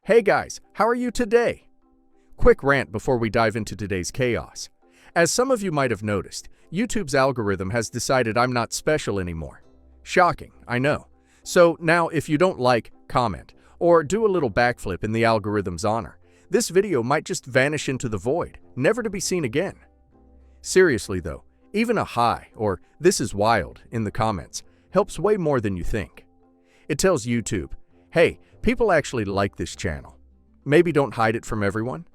Hey guys, how are you today? Quick rant before we dive into today's chaos. As some of you might have noticed, YouTube's algorithm has decided I'm not special anymore. Shocking, I know. So now if you don't like, comment, or do a little backflip in the algorithm's honor, this video might just vanish into the void, never to be seen again. Seriously though, even a hi or "this is wild" in the comments helps way more than you think. It tells YouTube, hey, people actually like this channel. Maybe don't hide it from everyone.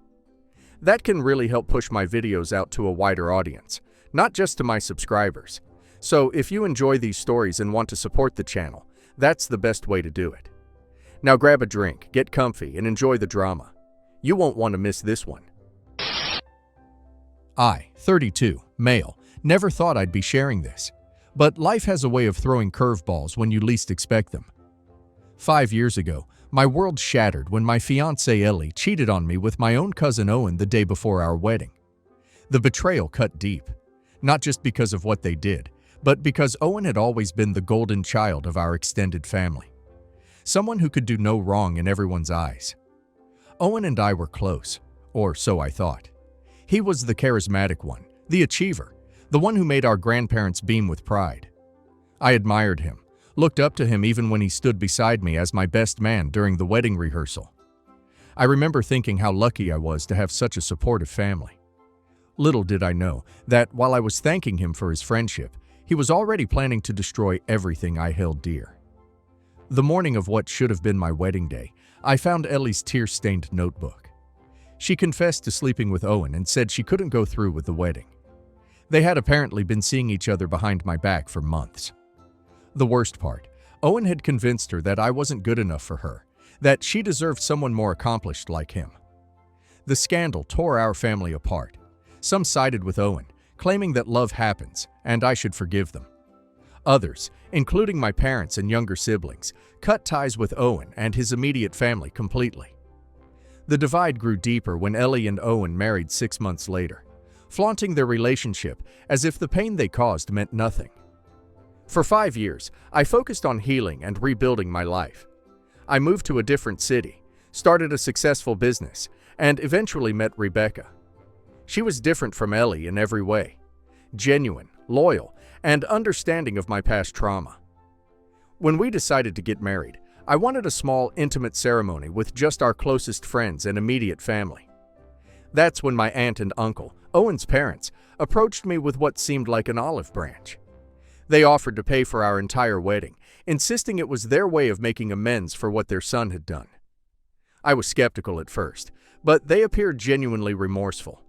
That can really help push my videos out to a wider audience, not just to my subscribers. So if you enjoy these stories and want to support the channel, that's the best way to do it. Now grab a drink, get comfy, and enjoy the drama. You won't want to miss this one. I, 32, male, never thought I'd be sharing this. But life has a way of throwing curveballs when you least expect them. 5 years ago, my world shattered when my fiance Ellie cheated on me with my own cousin Owen the day before our wedding. The betrayal cut deep, not just because of what they did, but because Owen had always been the golden child of our extended family. Someone who could do no wrong in everyone's eyes. Owen and I were close, or so I thought. He was the charismatic one, the achiever, the one who made our grandparents beam with pride. I admired him, looked up to him even when he stood beside me as my best man during the wedding rehearsal. I remember thinking how lucky I was to have such a supportive family. Little did I know that while I was thanking him for his friendship, he was already planning to destroy everything I held dear. The morning of what should have been my wedding day, I found Ellie's tear-stained notebook. She confessed to sleeping with Owen and said she couldn't go through with the wedding. They had apparently been seeing each other behind my back for months. The worst part, Owen had convinced her that I wasn't good enough for her, that she deserved someone more accomplished like him. The scandal tore our family apart. Some sided with Owen, claiming that love happens and I should forgive them. Others, including my parents and younger siblings, cut ties with Owen and his immediate family completely. The divide grew deeper when Ellie and Owen married 6 months later, flaunting their relationship as if the pain they caused meant nothing. For 5 years, I focused on healing and rebuilding my life. I moved to a different city, started a successful business, and eventually met Rebecca. She was different from Ellie in every way, genuine, loyal, and understanding of my past trauma. When we decided to get married, I wanted a small, intimate ceremony with just our closest friends and immediate family. That's when my aunt and uncle, Owen's parents, approached me with what seemed like an olive branch. They offered to pay for our entire wedding, insisting it was their way of making amends for what their son had done. I was skeptical at first, but they appeared genuinely remorseful.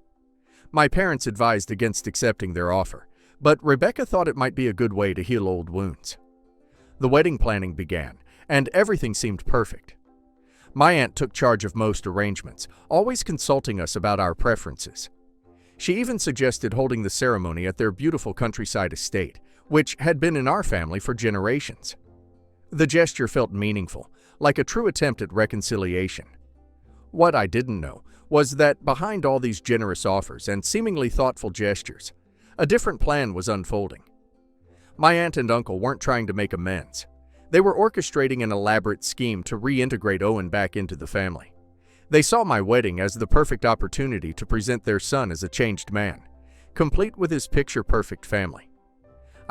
My parents advised against accepting their offer, but Rebecca thought it might be a good way to heal old wounds. The wedding planning began, and everything seemed perfect. My aunt took charge of most arrangements, always consulting us about our preferences. She even suggested holding the ceremony at their beautiful countryside estate, which had been in our family for generations. The gesture felt meaningful, like a true attempt at reconciliation. What I didn't know was that behind all these generous offers and seemingly thoughtful gestures, a different plan was unfolding. My aunt and uncle weren't trying to make amends. They were orchestrating an elaborate scheme to reintegrate Owen back into the family. They saw my wedding as the perfect opportunity to present their son as a changed man, complete with his picture-perfect family.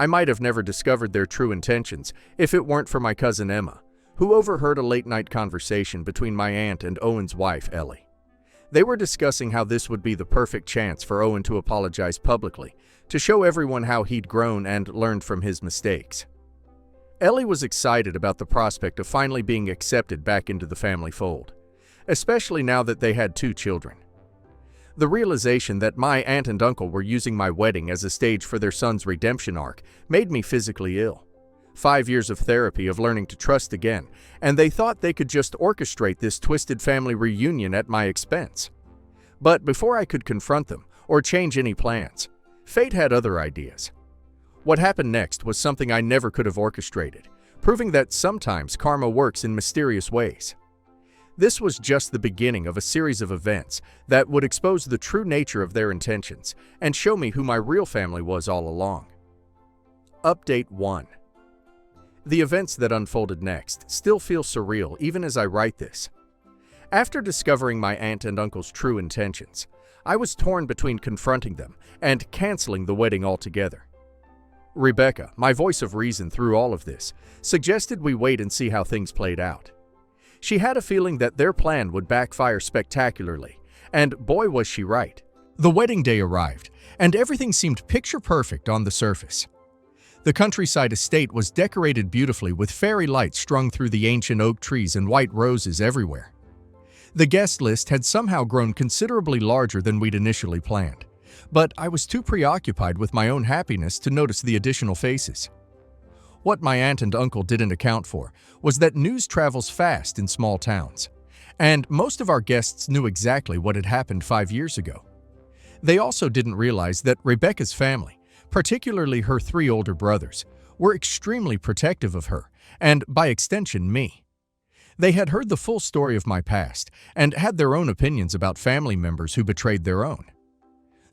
I might have never discovered their true intentions if it weren't for my cousin Emma, who overheard a late-night conversation between my aunt and Owen's wife, Ellie. They were discussing how this would be the perfect chance for Owen to apologize publicly, to show everyone how he'd grown and learned from his mistakes. Ellie was excited about the prospect of finally being accepted back into the family fold, especially now that they had 2 children. The realization that my aunt and uncle were using my wedding as a stage for their son's redemption arc made me physically ill. 5 years of therapy of learning to trust again, and they thought they could just orchestrate this twisted family reunion at my expense. But before I could confront them or change any plans, fate had other ideas. What happened next was something I never could have orchestrated, proving that sometimes karma works in mysterious ways. This was just the beginning of a series of events that would expose the true nature of their intentions and show me who my real family was all along. Update 1. The events that unfolded next still feel surreal even as I write this. After discovering my aunt and uncle's true intentions, I was torn between confronting them and canceling the wedding altogether. Rebecca, my voice of reason through all of this, suggested we wait and see how things played out. She had a feeling that their plan would backfire spectacularly, and boy was she right. The wedding day arrived, and everything seemed picture-perfect on the surface. The countryside estate was decorated beautifully with fairy lights strung through the ancient oak trees and white roses everywhere. The guest list had somehow grown considerably larger than we'd initially planned, but I was too preoccupied with my own happiness to notice the additional faces. What my aunt and uncle didn't account for was that news travels fast in small towns, and most of our guests knew exactly what had happened 5 years ago. They also didn't realize that Rebecca's family, particularly her 3 older brothers, were extremely protective of her, and by extension me. They had heard the full story of my past and had their own opinions about family members who betrayed their own.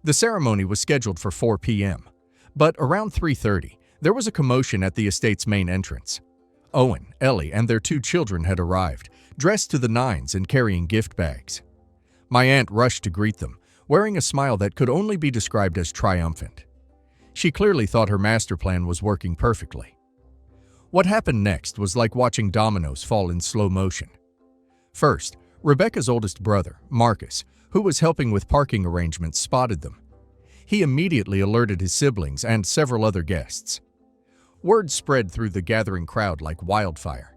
The ceremony was scheduled for 4 p.m., but around 3:30, there was a commotion at the estate's main entrance. Owen, Ellie, and their 2 children had arrived, dressed to the nines and carrying gift bags. My aunt rushed to greet them, wearing a smile that could only be described as triumphant. She clearly thought her master plan was working perfectly. What happened next was like watching dominoes fall in slow motion. First, Rebecca's oldest brother, Marcus, who was helping with parking arrangements, spotted them. He immediately alerted his siblings and several other guests. Word spread through the gathering crowd like wildfire.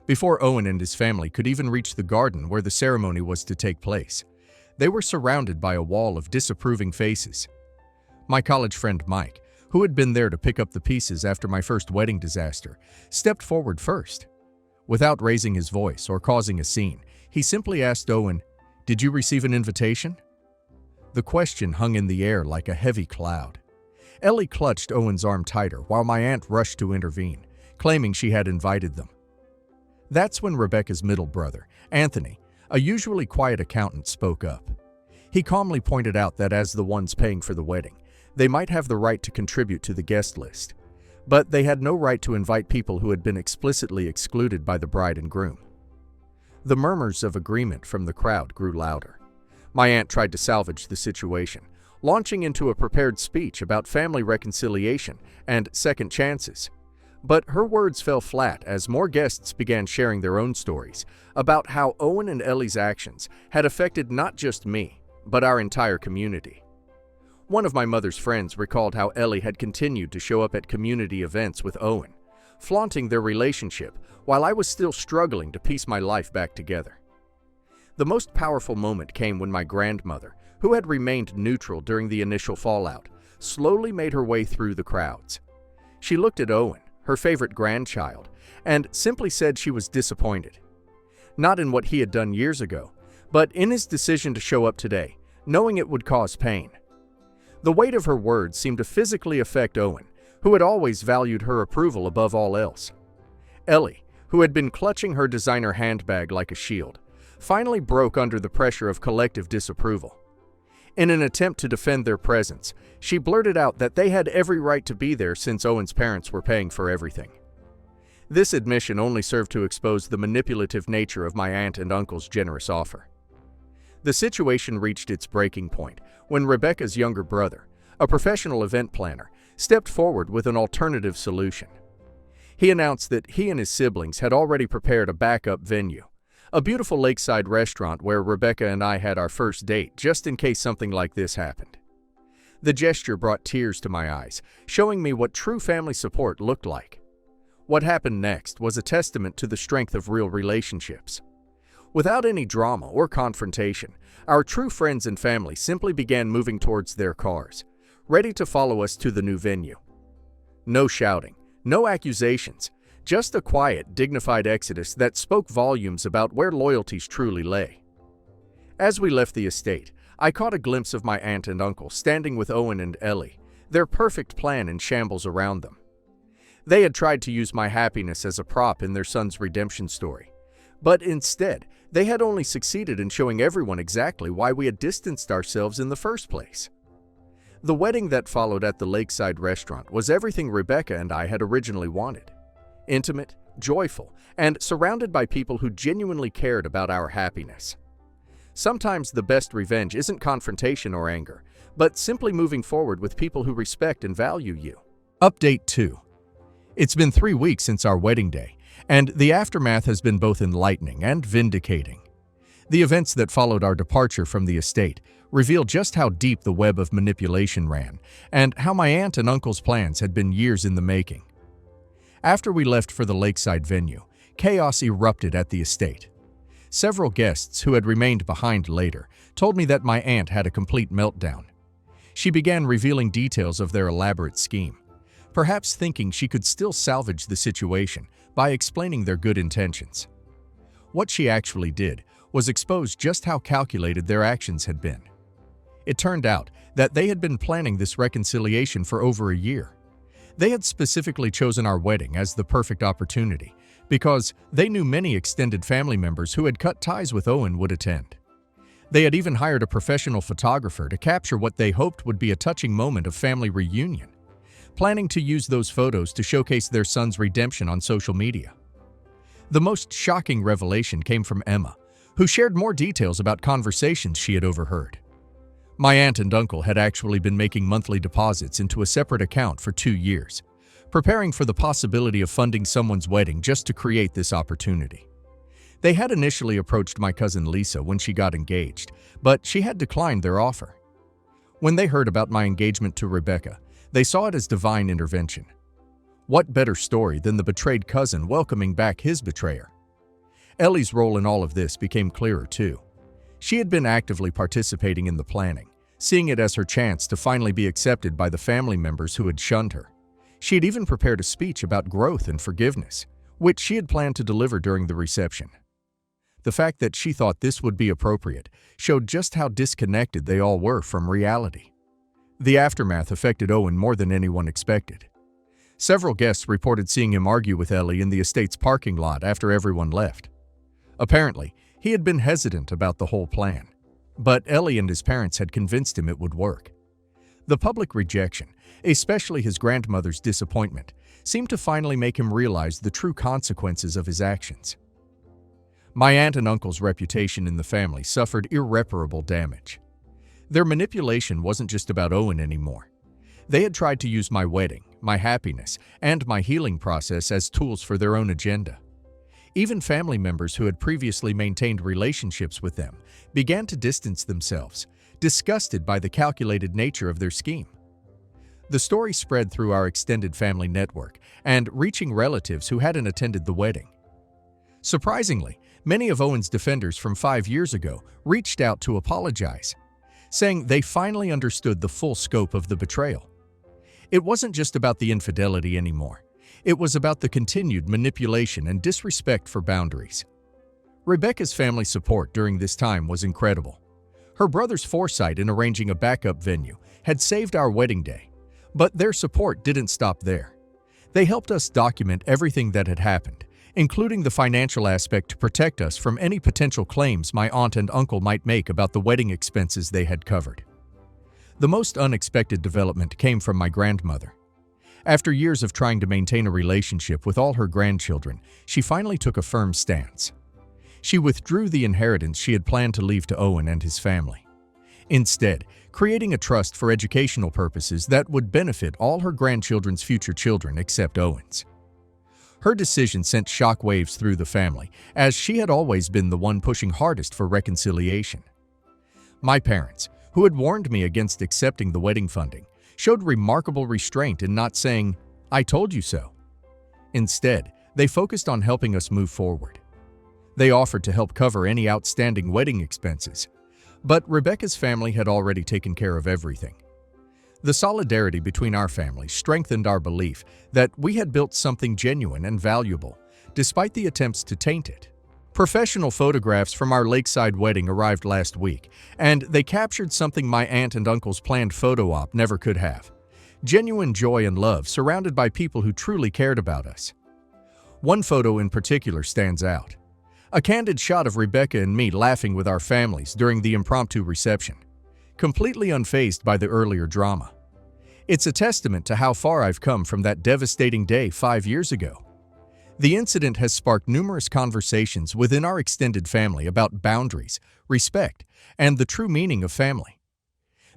Before Owen and his family could even reach the garden where the ceremony was to take place, they were surrounded by a wall of disapproving faces. My college friend Mike, who had been there to pick up the pieces after my first wedding disaster, stepped forward first. Without raising his voice or causing a scene, he simply asked Owen, "Did you receive an invitation?" The question hung in the air like a heavy cloud. Ellie clutched Owen's arm tighter while my aunt rushed to intervene, claiming she had invited them. That's when Rebecca's middle brother, Anthony, a usually quiet accountant, spoke up. He calmly pointed out that as the ones paying for the wedding, they might have the right to contribute to the guest list, but they had no right to invite people who had been explicitly excluded by the bride and groom. The murmurs of agreement from the crowd grew louder. My aunt tried to salvage the situation, launching into a prepared speech about family reconciliation and second chances. But her words fell flat as more guests began sharing their own stories about how Owen and Ellie's actions had affected not just me, but our entire community. One of my mother's friends recalled how Ellie had continued to show up at community events with Owen, flaunting their relationship while I was still struggling to piece my life back together. The most powerful moment came when my grandmother, who had remained neutral during the initial fallout, slowly made her way through the crowds. She looked at Owen, her favorite grandchild, and simply said she was disappointed. Not in what he had done years ago, but in his decision to show up today, knowing it would cause pain. The weight of her words seemed to physically affect Owen, who had always valued her approval above all else. Ellie, who had been clutching her designer handbag like a shield, finally broke under the pressure of collective disapproval. In an attempt to defend their presence, she blurted out that they had every right to be there since Owen's parents were paying for everything. This admission only served to expose the manipulative nature of my aunt and uncle's generous offer. The situation reached its breaking point when Rebecca's younger brother, a professional event planner, stepped forward with an alternative solution. He announced that he and his siblings had already prepared a backup venue, a beautiful lakeside restaurant where Rebecca and I had our first date just in case something like this happened. The gesture brought tears to my eyes, showing me what true family support looked like. What happened next was a testament to the strength of real relationships. Without any drama or confrontation, our true friends and family simply began moving towards their cars, ready to follow us to the new venue. No shouting, no accusations, just a quiet, dignified exodus that spoke volumes about where loyalties truly lay. As we left the estate, I caught a glimpse of my aunt and uncle standing with Owen and Ellie, their perfect plan in shambles around them. They had tried to use my happiness as a prop in their son's redemption story, but instead, they had only succeeded in showing everyone exactly why we had distanced ourselves in the first place. The wedding that followed at the lakeside restaurant was everything Rebecca and I had originally wanted. Intimate, joyful, and surrounded by people who genuinely cared about our happiness. Sometimes the best revenge isn't confrontation or anger, but simply moving forward with people who respect and value you. Update 2. It's been 3 weeks since our wedding day, and the aftermath has been both enlightening and vindicating. The events that followed our departure from the estate reveal just how deep the web of manipulation ran, and how my aunt and uncle's plans had been years in the making. After we left for the lakeside venue, chaos erupted at the estate. Several guests who had remained behind later told me that my aunt had a complete meltdown. She began revealing details of their elaborate scheme, perhaps thinking she could still salvage the situation by explaining their good intentions. What she actually did was expose just how calculated their actions had been. It turned out that they had been planning this reconciliation for over a year. They had specifically chosen our wedding as the perfect opportunity because they knew many extended family members who had cut ties with Owen would attend. They had even hired a professional photographer to capture what they hoped would be a touching moment of family reunion, planning to use those photos to showcase their son's redemption on social media. The most shocking revelation came from Emma, who shared more details about conversations she had overheard. My aunt and uncle had actually been making monthly deposits into a separate account for 2 years, preparing for the possibility of funding someone's wedding just to create this opportunity. They had initially approached my cousin Lisa when she got engaged, but she had declined their offer. When they heard about my engagement to Rebecca, they saw it as divine intervention. What better story than the betrayed cousin welcoming back his betrayer? Ellie's role in all of this became clearer too. She had been actively participating in the planning, seeing it as her chance to finally be accepted by the family members who had shunned her. She had even prepared a speech about growth and forgiveness, which she had planned to deliver during the reception. The fact that she thought this would be appropriate showed just how disconnected they all were from reality. The aftermath affected Owen more than anyone expected. Several guests reported seeing him argue with Ellie in the estate's parking lot after everyone left. Apparently, he had been hesitant about the whole plan, but Ellie and his parents had convinced him it would work. The public rejection, especially his grandmother's disappointment, seemed to finally make him realize the true consequences of his actions. My aunt and uncle's reputation in the family suffered irreparable damage. Their manipulation wasn't just about Owen anymore. They had tried to use my wedding, my happiness, and my healing process as tools for their own agenda. Even family members who had previously maintained relationships with them began to distance themselves, disgusted by the calculated nature of their scheme. The story spread through our extended family network and reaching relatives who hadn't attended the wedding. Surprisingly, many of Owen's defenders from 5 years ago reached out to apologize, saying they finally understood the full scope of the betrayal. It wasn't just about the infidelity anymore. It was about the continued manipulation and disrespect for boundaries. Rebecca's family support during this time was incredible. Her brother's foresight in arranging a backup venue had saved our wedding day, but their support didn't stop there. They helped us document everything that had happened, including the financial aspect to protect us from any potential claims my aunt and uncle might make about the wedding expenses they had covered. The most unexpected development came from my grandmother. After years of trying to maintain a relationship with all her grandchildren, she finally took a firm stance. She withdrew the inheritance she had planned to leave to Owen and his family, instead creating a trust for educational purposes that would benefit all her grandchildren's future children except Owen's. Her decision sent shockwaves through the family, as she had always been the one pushing hardest for reconciliation. My parents, who had warned me against accepting the wedding funding, showed remarkable restraint in not saying, "I told you so." Instead, they focused on helping us move forward. They offered to help cover any outstanding wedding expenses, but Rebecca's family had already taken care of everything. The solidarity between our families strengthened our belief that we had built something genuine and valuable, despite the attempts to taint it. Professional photographs from our lakeside wedding arrived last week, and they captured something my aunt and uncle's planned photo op never could have: genuine joy and love surrounded by people who truly cared about us. One photo in particular stands out: a candid shot of Rebecca and me laughing with our families during the impromptu reception, completely unfazed by the earlier drama. It's a testament to how far I've come from that devastating day 5 years ago. The incident has sparked numerous conversations within our extended family about boundaries, respect, and the true meaning of family.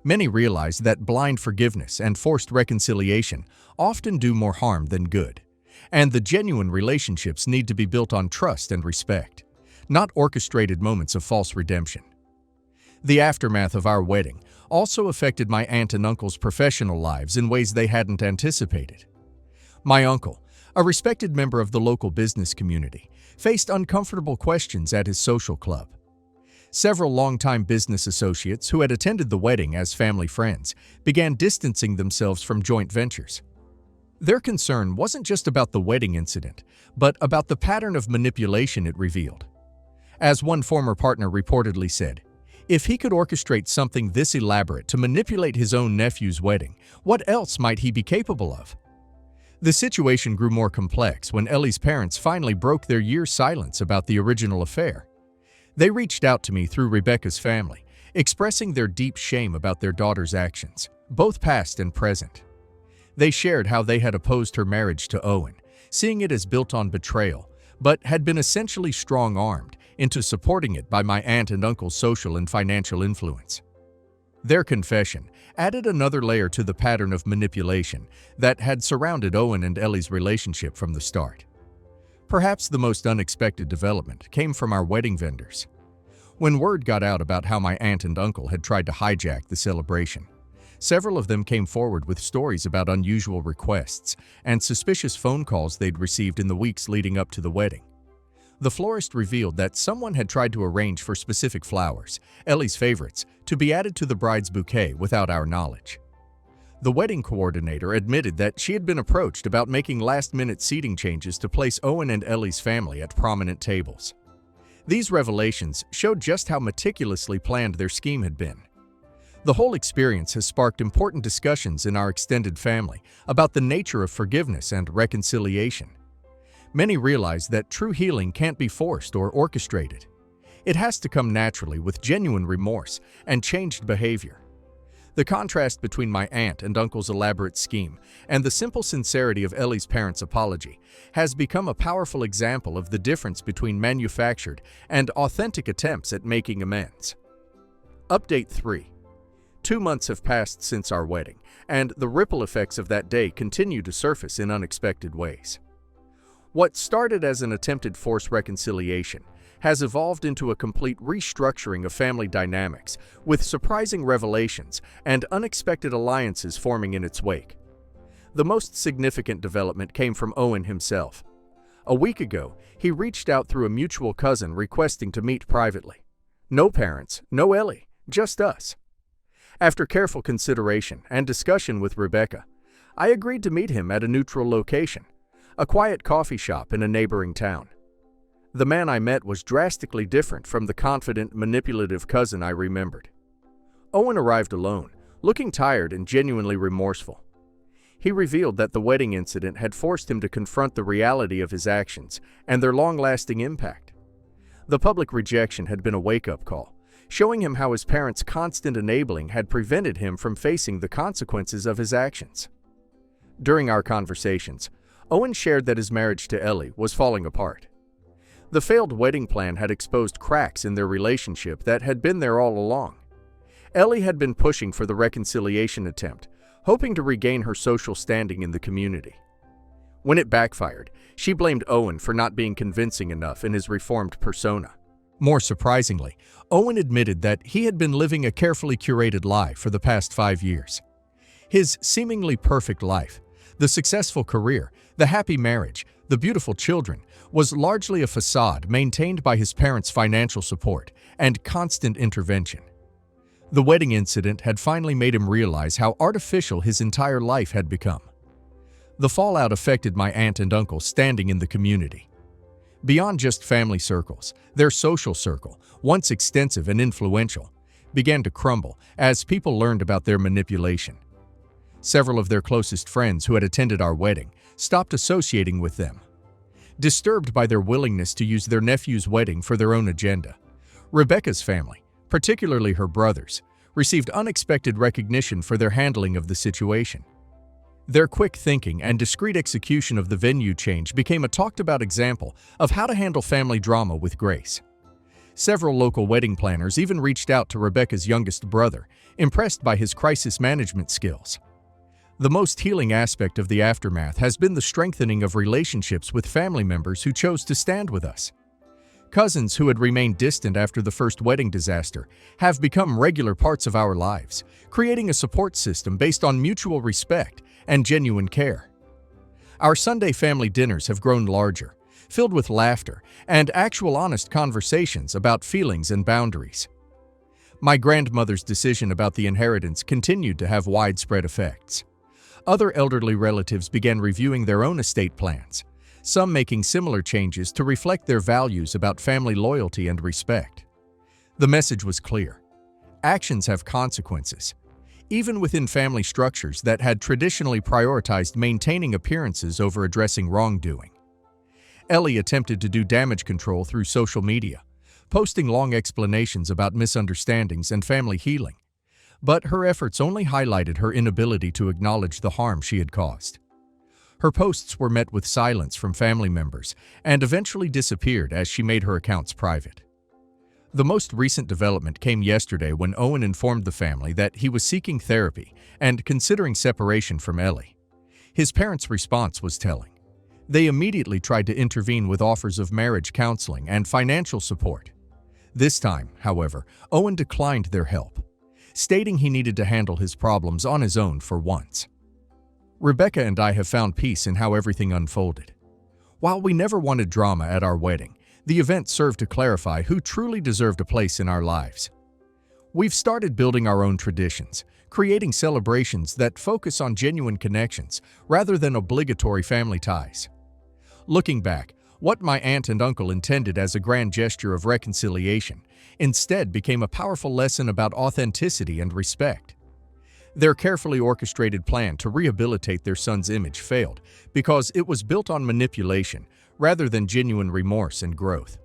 Many realize that blind forgiveness and forced reconciliation often do more harm than good, and the genuine relationships need to be built on trust and respect, not orchestrated moments of false redemption. The aftermath of our wedding also affected my aunt and uncle's professional lives in ways they hadn't anticipated. My uncle, a respected member of the local business community, faced uncomfortable questions at his social club. Several longtime business associates who had attended the wedding as family friends began distancing themselves from joint ventures. Their concern wasn't just about the wedding incident, but about the pattern of manipulation it revealed. As one former partner reportedly said, if he could orchestrate something this elaborate to manipulate his own nephew's wedding, what else might he be capable of? The situation grew more complex when Ellie's parents finally broke their year's silence about the original affair. They reached out to me through Rebecca's family, expressing their deep shame about their daughter's actions, both past and present. They shared how they had opposed her marriage to Owen, seeing it as built on betrayal, but had been essentially strong-armed into supporting it by my aunt and uncle's social and financial influence. Their confession added another layer to the pattern of manipulation that had surrounded Owen and Ellie's relationship from the start. Perhaps the most unexpected development came from our wedding vendors. When word got out about how my aunt and uncle had tried to hijack the celebration, several of them came forward with stories about unusual requests and suspicious phone calls they'd received in the weeks leading up to the wedding. The florist revealed that someone had tried to arrange for specific flowers, Ellie's favorites, to be added to the bride's bouquet without our knowledge. The wedding coordinator admitted that she had been approached about making last-minute seating changes to place Owen and Ellie's family at prominent tables. These revelations showed just how meticulously planned their scheme had been. The whole experience has sparked important discussions in our extended family about the nature of forgiveness and reconciliation. Many realize that true healing can't be forced or orchestrated. It has to come naturally with genuine remorse and changed behavior. The contrast between my aunt and uncle's elaborate scheme and the simple sincerity of Ellie's parents' apology has become a powerful example of the difference between manufactured and authentic attempts at making amends. Update 3. 2 months have passed since our wedding, and the ripple effects of that day continue to surface in unexpected ways. What started as an attempted forced reconciliation has evolved into a complete restructuring of family dynamics, with surprising revelations and unexpected alliances forming in its wake. The most significant development came from Owen himself. A week ago, he reached out through a mutual cousin requesting to meet privately. No parents, no Ellie, just us. After careful consideration and discussion with Rebecca, I agreed to meet him at a neutral location, a quiet coffee shop in a neighboring town. The man I met was drastically different from the confident, manipulative cousin I remembered. Owen arrived alone, looking tired and genuinely remorseful. He revealed that the wedding incident had forced him to confront the reality of his actions and their long-lasting impact. The public rejection had been a wake-up call, showing him how his parents' constant enabling had prevented him from facing the consequences of his actions. During our conversations, Owen shared that his marriage to Ellie was falling apart. The failed wedding plan had exposed cracks in their relationship that had been there all along. Ellie had been pushing for the reconciliation attempt, hoping to regain her social standing in the community. When it backfired, she blamed Owen for not being convincing enough in his reformed persona. More surprisingly, Owen admitted that he had been living a carefully curated lie for the past 5 years. His seemingly perfect life, the successful career, the happy marriage, the beautiful children, was largely a facade maintained by his parents' financial support and constant intervention. The wedding incident had finally made him realize how artificial his entire life had become. The fallout affected my aunt and uncle standing in the community. Beyond just family circles, their social circle, once extensive and influential, began to crumble as people learned about their manipulation. Several of their closest friends who had attended our wedding stopped associating with them. Disturbed by their willingness to use their nephew's wedding for their own agenda, Rebecca's family, particularly her brothers, received unexpected recognition for their handling of the situation. Their quick thinking and discreet execution of the venue change became a talked-about example of how to handle family drama with grace. Several local wedding planners even reached out to Rebecca's youngest brother, impressed by his crisis management skills. The most healing aspect of the aftermath has been the strengthening of relationships with family members who chose to stand with us. Cousins who had remained distant after the first wedding disaster have become regular parts of our lives, creating a support system based on mutual respect and genuine care. Our Sunday family dinners have grown larger, filled with laughter and actual honest conversations about feelings and boundaries. My grandmother's decision about the inheritance continued to have widespread effects. Other elderly relatives began reviewing their own estate plans, some making similar changes to reflect their values about family loyalty and respect. The message was clear. Actions have consequences, even within family structures that had traditionally prioritized maintaining appearances over addressing wrongdoing. Ellie attempted to do damage control through social media, posting long explanations about misunderstandings and family healing, but her efforts only highlighted her inability to acknowledge the harm she had caused. Her posts were met with silence from family members and eventually disappeared as she made her accounts private. The most recent development came yesterday when Owen informed the family that he was seeking therapy and considering separation from Ellie. His parents' response was telling. They immediately tried to intervene with offers of marriage counseling and financial support. This time, however, Owen declined their help, stating he needed to handle his problems on his own for once. Rebecca and I have found peace in how everything unfolded. While we never wanted drama at our wedding, the event served to clarify who truly deserved a place in our lives. We've started building our own traditions, creating celebrations that focus on genuine connections rather than obligatory family ties. Looking back, what my aunt and uncle intended as a grand gesture of reconciliation instead became a powerful lesson about authenticity and respect. Their carefully orchestrated plan to rehabilitate their son's image failed because it was built on manipulation rather than genuine remorse and growth.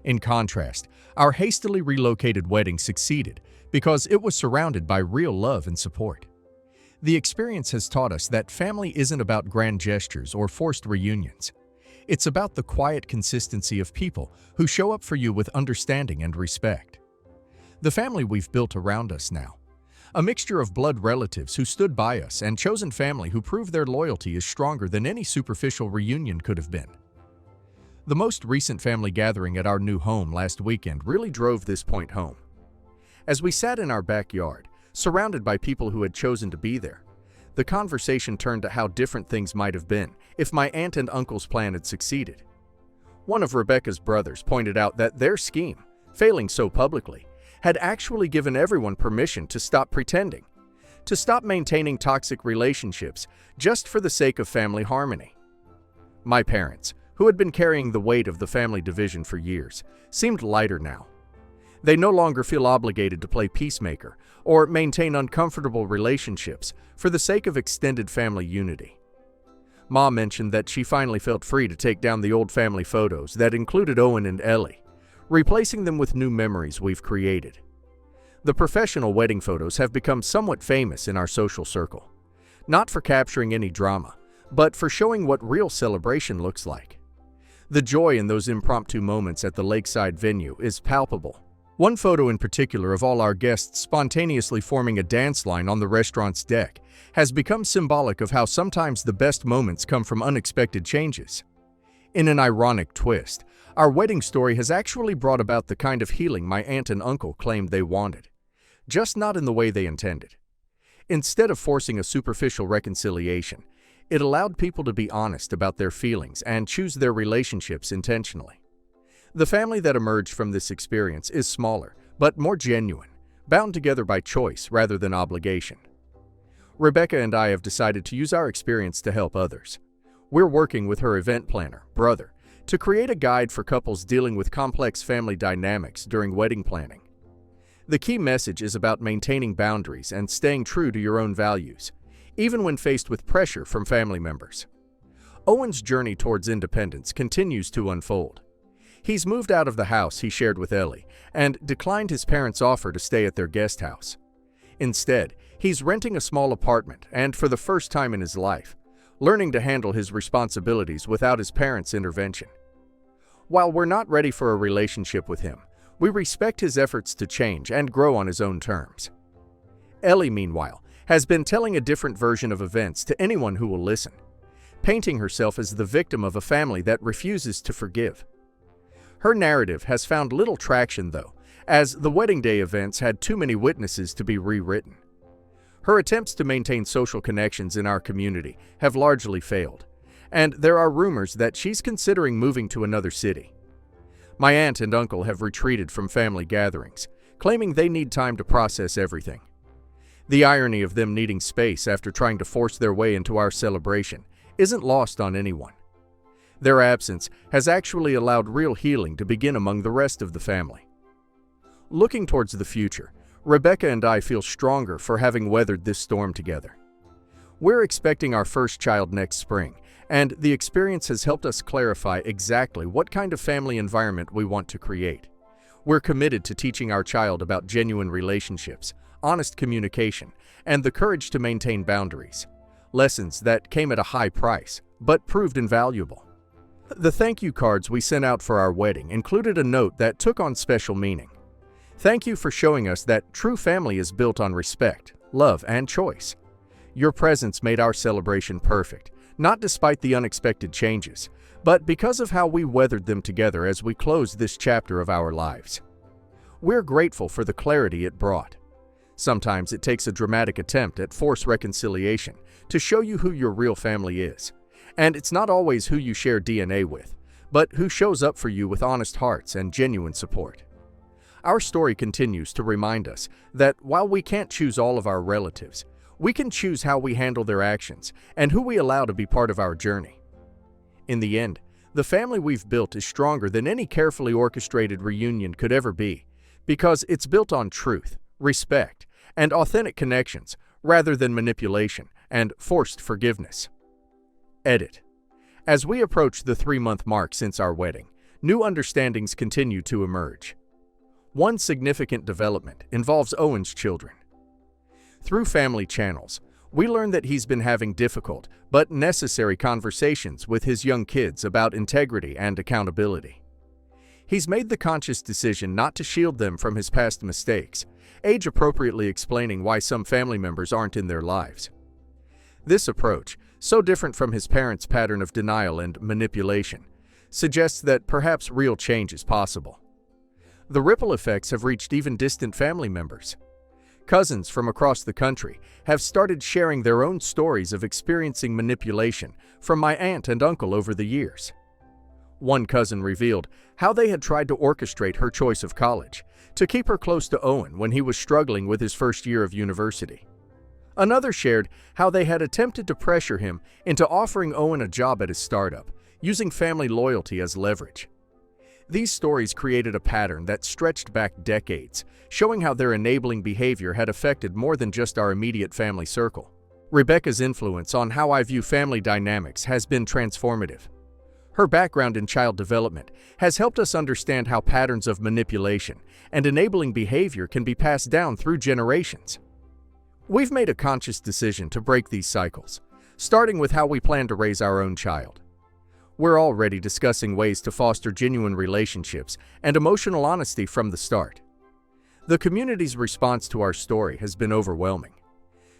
In contrast, our hastily relocated wedding succeeded because it was surrounded by real love and support. The experience has taught us that family isn't about grand gestures or forced reunions. It's about the quiet consistency of people who show up for you with understanding and respect. The family we've built around us now, a mixture of blood relatives who stood by us and chosen family who prove their loyalty, is stronger than any superficial reunion could have been. The most recent family gathering at our new home last weekend really drove this point home. As we sat in our backyard, surrounded by people who had chosen to be there, the conversation turned to how different things might have been if my aunt and uncle's plan had succeeded. One of Rebecca's brothers pointed out that their scheme, failing so publicly, had actually given everyone permission to stop pretending, to stop maintaining toxic relationships just for the sake of family harmony. My parents, who had been carrying the weight of the family division for years, seemed lighter now. They no longer feel obligated to play peacemaker or maintain uncomfortable relationships for the sake of extended family unity. Ma mentioned that she finally felt free to take down the old family photos that included Owen and Ellie, replacing them with new memories we've created. The professional wedding photos have become somewhat famous in our social circle, not for capturing any drama, but for showing what real celebration looks like. The joy in those impromptu moments at the lakeside venue is palpable. One photo in particular of all our guests spontaneously forming a dance line on the restaurant's deck has become symbolic of how sometimes the best moments come from unexpected changes. In an ironic twist, our wedding story has actually brought about the kind of healing my aunt and uncle claimed they wanted, just not in the way they intended. Instead of forcing a superficial reconciliation, it allowed people to be honest about their feelings and choose their relationships intentionally. The family that emerged from this experience is smaller, but more genuine, bound together by choice rather than obligation. Rebecca and I have decided to use our experience to help others. We're working with her event planner, brother, to create a guide for couples dealing with complex family dynamics during wedding planning. The key message is about maintaining boundaries and staying true to your own values, even when faced with pressure from family members. Owen's journey towards independence continues to unfold. He's moved out of the house he shared with Ellie and declined his parents' offer to stay at their guest house. Instead, He's renting a small apartment and, for the first time in his life, learning to handle his responsibilities without his parents' intervention. While we're not ready for a relationship with him, we respect his efforts to change and grow on his own terms. Ellie, meanwhile, has been telling a different version of events to anyone who will listen, painting herself as the victim of a family that refuses to forgive. Her narrative has found little traction, though, as the wedding day events had too many witnesses to be rewritten. Her attempts to maintain social connections in our community have largely failed, and there are rumors that she's considering moving to another city. My aunt and uncle have retreated from family gatherings, claiming they need time to process everything. The irony of them needing space after trying to force their way into our celebration isn't lost on anyone. Their absence has actually allowed real healing to begin among the rest of the family. Looking towards the future, Rebecca and I feel stronger for having weathered this storm together. We're expecting our first child next spring, and the experience has helped us clarify exactly what kind of family environment we want to create. We're committed to teaching our child about genuine relationships, honest communication, and the courage to maintain boundaries. Lessons that came at a high price, but proved invaluable. The thank you cards we sent out for our wedding included a note that took on special meaning. Thank you for showing us that true family is built on respect, love, and choice. Your presence made our celebration perfect, not despite the unexpected changes, but because of how we weathered them together as we closed this chapter of our lives. We're grateful for the clarity it brought. Sometimes it takes a dramatic attempt at forced reconciliation to show you who your real family is. And it's not always who you share DNA with, but who shows up for you with honest hearts and genuine support. Our story continues to remind us that while we can't choose all of our relatives, we can choose how we handle their actions and who we allow to be part of our journey. In the end, the family we've built is stronger than any carefully orchestrated reunion could ever be, because it's built on truth, respect, and authentic connections rather than manipulation and forced forgiveness. Edit. As we approach the 3-month mark since our wedding, new understandings continue to emerge. One significant development involves Owen's children. Through family channels, we learn that he's been having difficult but necessary conversations with his young kids about integrity and accountability. He's made the conscious decision not to shield them from his past mistakes, age-appropriately explaining why some family members aren't in their lives. This approach, so different from his parents' pattern of denial and manipulation, suggests that perhaps real change is possible. The ripple effects have reached even distant family members. Cousins from across the country have started sharing their own stories of experiencing manipulation from my aunt and uncle over the years. One cousin revealed how they had tried to orchestrate her choice of college to keep her close to Owen when he was struggling with his first year of university. Another shared how they had attempted to pressure him into offering Owen a job at his startup, using family loyalty as leverage. These stories created a pattern that stretched back decades, showing how their enabling behavior had affected more than just our immediate family circle. Rebecca's influence on how I view family dynamics has been transformative. Her background in child development has helped us understand how patterns of manipulation and enabling behavior can be passed down through generations. We've made a conscious decision to break these cycles, starting with how we plan to raise our own child. We're already discussing ways to foster genuine relationships and emotional honesty from the start. The community's response to our story has been overwhelming.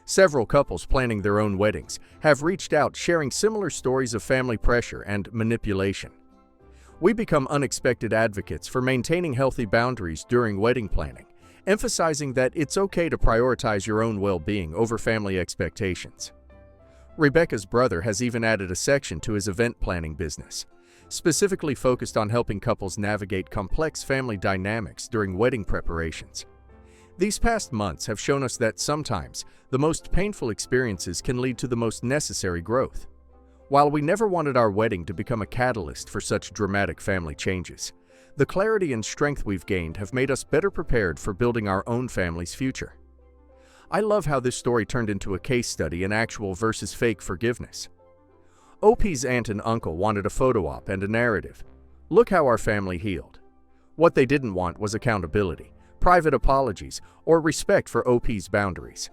Several couples planning their own weddings have reached out sharing similar stories of family pressure and manipulation. We become unexpected advocates for maintaining healthy boundaries during wedding planning, emphasizing that it's okay to prioritize your own well-being over family expectations. Rebecca's brother has even added a section to his event planning business, specifically focused on helping couples navigate complex family dynamics during wedding preparations. These past months have shown us that sometimes the most painful experiences can lead to the most necessary growth. While we never wanted our wedding to become a catalyst for such dramatic family changes, the clarity and strength we've gained have made us better prepared for building our own family's future. I love how this story turned into a case study in actual versus fake forgiveness. OP's aunt and uncle wanted a photo op and a narrative. Look how our family healed. What they didn't want was accountability, private apologies, or respect for OP's boundaries.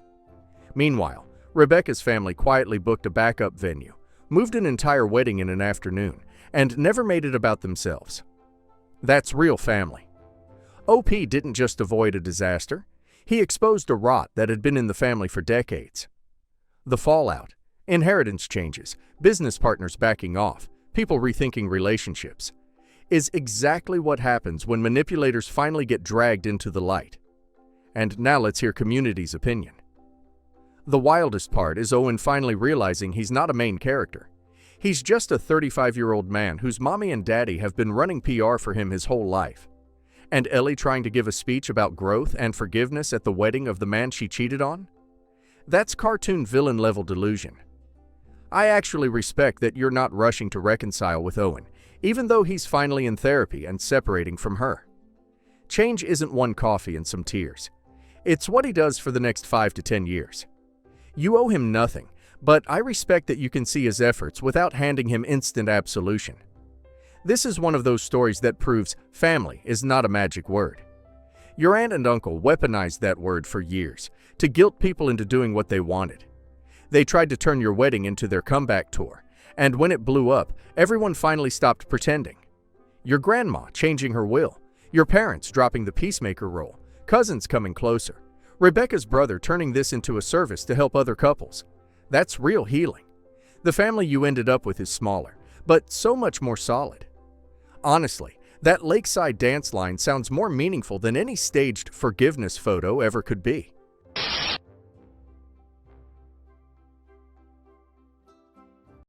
Meanwhile, Rebecca's family quietly booked a backup venue, moved an entire wedding in an afternoon, and never made it about themselves. That's real family. OP didn't just avoid a disaster, he exposed a rot that had been in the family for decades. The fallout, inheritance changes, business partners backing off, people rethinking relationships, is exactly what happens when manipulators finally get dragged into the light. And now let's hear community's opinion. The wildest part is Owen finally realizing he's not a main character. He's just a 35-year-old man whose mommy and daddy have been running PR for him his whole life. And Ellie trying to give a speech about growth and forgiveness at the wedding of the man she cheated on? That's cartoon villain-level delusion. I actually respect that you're not rushing to reconcile with Owen, even though he's finally in therapy and separating from her. Change isn't one coffee and some tears. It's what he does for the next 5 to 10 years. You owe him nothing, but I respect that you can see his efforts without handing him instant absolution. This is one of those stories that proves family is not a magic word. Your aunt and uncle weaponized that word for years to guilt people into doing what they wanted. They tried to turn your wedding into their comeback tour, and when it blew up, everyone finally stopped pretending. Your grandma changing her will, your parents dropping the peacemaker role, cousins coming closer, Rebecca's brother turning this into a service to help other couples. That's real healing. The family you ended up with is smaller, but so much more solid. Honestly, that lakeside dance line sounds more meaningful than any staged forgiveness photo ever could be.